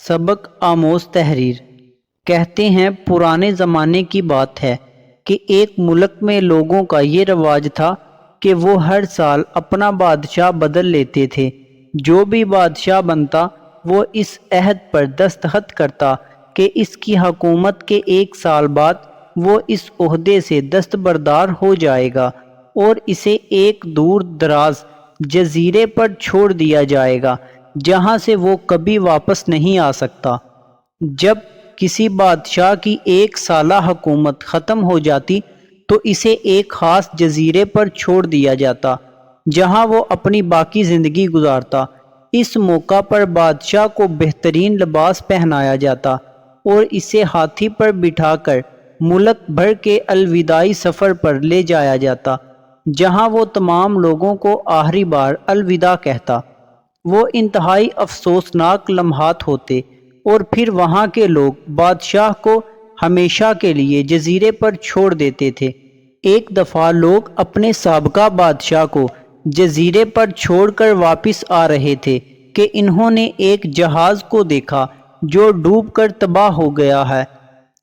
سبق آموز تحریر کہتے ہیں پرانے زمانے کی بات ہے کہ ایک ملک میں لوگوں کا یہ رواج تھا کہ وہ ہر سال اپنا بادشاہ بدل لیتے تھے۔ جو بھی بادشاہ بنتا وہ اس عہد پر دستخط کرتا کہ اس کی حکومت کے 1 سال بعد وہ اس عہدے سے دستبردار ہو جائے گا اور اسے ایک دور دراز جزیرے پر چھوڑ دیا جائے گا جہاں سے وہ کبھی واپس نہیں آ سکتا۔ جب کسی بادشاہ کی 1 سالہ حکومت ختم ہو جاتی تو اسے ایک خاص جزیرے پر چھوڑ دیا جاتا جہاں وہ اپنی باقی زندگی گزارتا۔ اس موقع پر بادشاہ کو بہترین لباس پہنایا جاتا اور اسے ہاتھی پر بٹھا کر ملک بھر کے الوداعی سفر پر لے جایا جاتا جہاں وہ تمام لوگوں کو آخری بار الوداع کہتا۔ وہ انتہائی افسوسناک لمحات ہوتے اور پھر وہاں کے لوگ بادشاہ کو ہمیشہ کے لیے جزیرے پر چھوڑ دیتے تھے۔ ایک دفعہ لوگ اپنے سابقہ بادشاہ کو جزیرے پر چھوڑ کر واپس آ رہے تھے کہ انہوں نے ایک جہاز کو دیکھا جو ڈوب کر تباہ ہو گیا ہے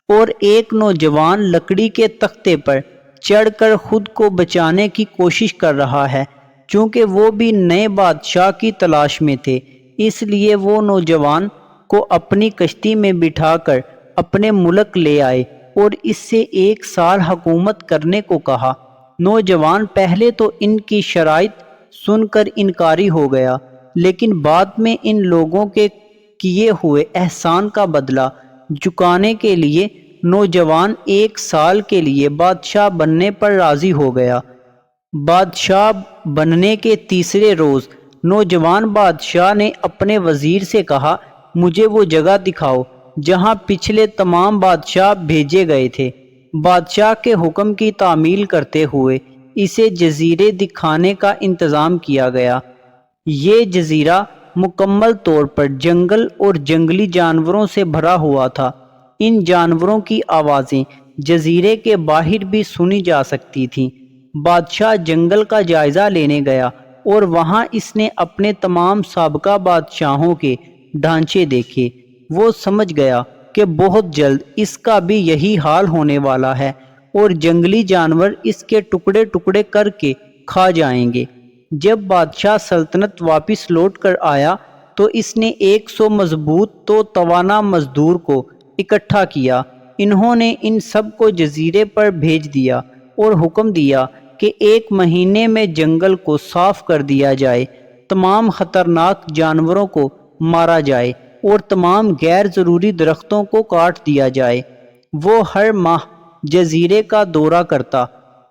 اور ایک نوجوان لکڑی کے تختے پر چڑھ کر خود کو بچانے کی کوشش کر رہا ہے۔ چونکہ وہ بھی نئے بادشاہ کی تلاش میں تھے اس لیے وہ نوجوان کو اپنی کشتی میں بٹھا کر اپنے ملک لے آئے اور اس سے 1 سال حکومت کرنے کو کہا۔ نوجوان پہلے تو ان کی شرائط سن کر انکاری ہو گیا لیکن بعد میں ان لوگوں کے کیے ہوئے احسان کا بدلہ چکانے کے لیے نوجوان 1 سال کے لیے بادشاہ بننے پر راضی ہو گیا۔ بادشاہ بننے کے تیسرے روز نوجوان بادشاہ نے اپنے وزیر سے کہا، مجھے وہ جگہ دکھاؤ جہاں پچھلے تمام بادشاہ بھیجے گئے تھے۔ بادشاہ کے حکم کی تعمیل کرتے ہوئے اسے جزیرے دکھانے کا انتظام کیا گیا۔ یہ جزیرہ مکمل طور پر جنگل اور جنگلی جانوروں سے بھرا ہوا تھا۔ ان جانوروں کی آوازیں جزیرے کے باہر بھی سنی جا سکتی تھیں۔ بادشاہ جنگل کا جائزہ لینے گیا اور وہاں اس نے اپنے تمام سابقہ بادشاہوں کے ڈھانچے دیکھے۔ وہ سمجھ گیا کہ بہت جلد اس کا بھی یہی حال ہونے والا ہے اور جنگلی جانور اس کے ٹکڑے ٹکڑے کر کے کھا جائیں گے۔ جب بادشاہ سلطنت واپس لوٹ کر آیا تو اس نے 100 مضبوط تو توانا مزدور کو اکٹھا کیا۔ انہوں نے ان سب کو جزیرے پر بھیج دیا اور حکم دیا کہ 1 مہینے میں جنگل کو صاف کر دیا جائے، تمام خطرناک جانوروں کو مارا جائے اور تمام غیر ضروری درختوں کو کاٹ دیا جائے۔ وہ ہر ماہ جزیرے کا دورہ کرتا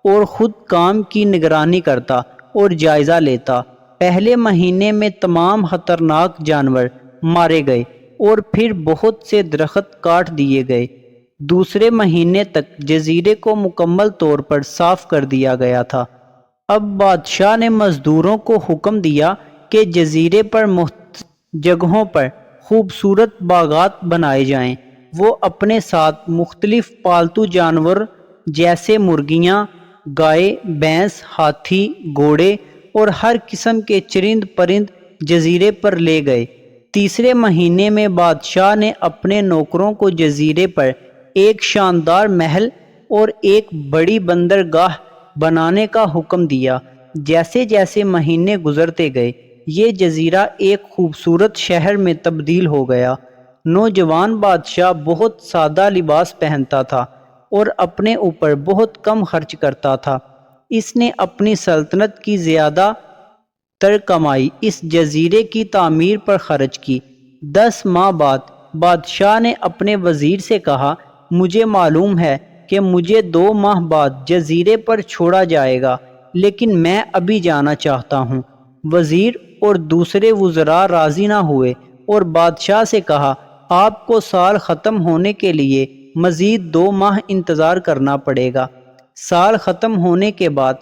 اور خود کام کی نگرانی کرتا اور جائزہ لیتا۔ پہلے مہینے میں تمام خطرناک جانور مارے گئے اور پھر بہت سے درخت کاٹ دیے گئے۔ دوسرے مہینے تک جزیرے کو مکمل طور پر صاف کر دیا گیا تھا۔ اب بادشاہ نے مزدوروں کو حکم دیا کہ جزیرے پر مختلف جگہوں پر خوبصورت باغات بنائے جائیں۔ وہ اپنے ساتھ مختلف پالتو جانور جیسے مرغیاں، گائے، بھینس، ہاتھی، گھوڑے اور ہر قسم کے چرند پرند جزیرے پر لے گئے۔ تیسرے مہینے میں بادشاہ نے اپنے نوکروں کو جزیرے پر ایک شاندار محل اور ایک بڑی بندرگاہ بنانے کا حکم دیا۔ جیسے جیسے مہینے گزرتے گئے یہ جزیرہ ایک خوبصورت شہر میں تبدیل ہو گیا۔ نوجوان بادشاہ بہت سادہ لباس پہنتا تھا اور اپنے اوپر بہت کم خرچ کرتا تھا۔ اس نے اپنی سلطنت کی زیادہ تر کمائی اس جزیرے کی تعمیر پر خرچ کی۔ 10 ماہ بعد بادشاہ نے اپنے وزیر سے کہا، مجھے معلوم ہے کہ مجھے 2 ماہ بعد جزیرے پر چھوڑا جائے گا لیکن میں ابھی جانا چاہتا ہوں۔ وزیر اور دوسرے وزراء راضی نہ ہوئے اور بادشاہ سے کہا، آپ کو سال ختم ہونے کے لیے مزید 2 ماہ انتظار کرنا پڑے گا۔ سال ختم ہونے کے بعد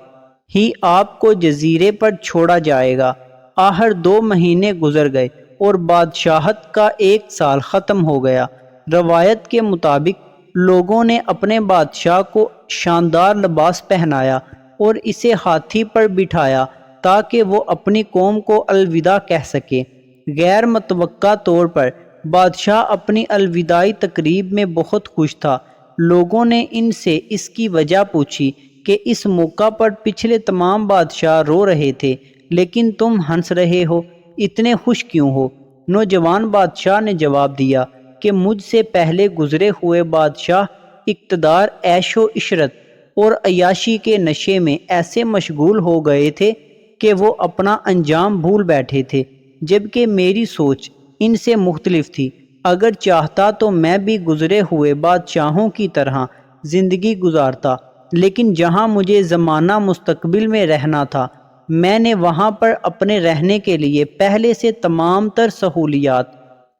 ہی آپ کو جزیرے پر چھوڑا جائے گا۔ آخر 2 مہینے گزر گئے اور بادشاہت کا 1 سال ختم ہو گیا۔ روایت کے مطابق لوگوں نے اپنے بادشاہ کو شاندار لباس پہنایا اور اسے ہاتھی پر بٹھایا تاکہ وہ اپنی قوم کو الوداع کہہ سکے۔ غیر متوقع طور پر بادشاہ اپنی الوداعی تقریب میں بہت خوش تھا۔ لوگوں نے ان سے اس کی وجہ پوچھی کہ اس موقع پر پچھلے تمام بادشاہ رو رہے تھے لیکن تم ہنس رہے ہو، اتنے خوش کیوں ہو؟ نوجوان بادشاہ نے جواب دیا کہ مجھ سے پہلے گزرے ہوئے بادشاہ اقتدار، عیش و عشرت اور عیاشی کے نشے میں ایسے مشغول ہو گئے تھے کہ وہ اپنا انجام بھول بیٹھے تھے، جبکہ میری سوچ ان سے مختلف تھی۔ اگر چاہتا تو میں بھی گزرے ہوئے بادشاہوں کی طرح زندگی گزارتا، لیکن جہاں مجھے زمانہ مستقبل میں رہنا تھا، میں نے وہاں پر اپنے رہنے کے لیے پہلے سے تمام تر سہولیات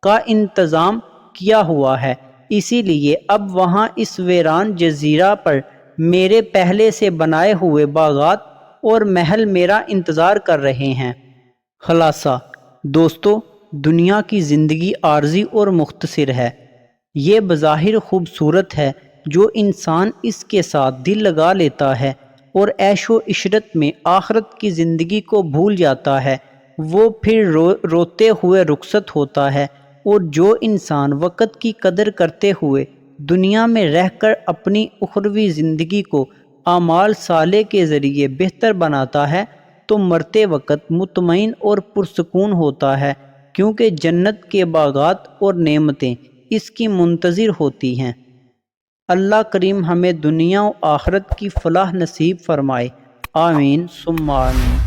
کا انتظام کیا ہوا ہے، اسی لیے اب وہاں اس ویران جزیرہ پر میرے پہلے سے بنائے ہوئے باغات اور محل میرا انتظار کر رہے ہیں۔ خلاصہ دوستو، دنیا کی زندگی عارضی اور مختصر ہے۔ یہ بظاہر خوبصورت ہے جو انسان اس کے ساتھ دل لگا لیتا ہے اور عیش و عشرت میں آخرت کی زندگی کو بھول جاتا ہے، وہ پھر روتے ہوئے رخصت ہوتا ہے، اور جو انسان وقت کی قدر کرتے ہوئے دنیا میں رہ کر اپنی اخروی زندگی کو اعمال صالح کے ذریعے بہتر بناتا ہے تو مرتے وقت مطمئن اور پرسکون ہوتا ہے، کیونکہ جنت کے باغات اور نعمتیں اس کی منتظر ہوتی ہیں۔ اللہ کریم ہمیں دنیا و آخرت کی فلاح نصیب فرمائے، آمین ثم آمین۔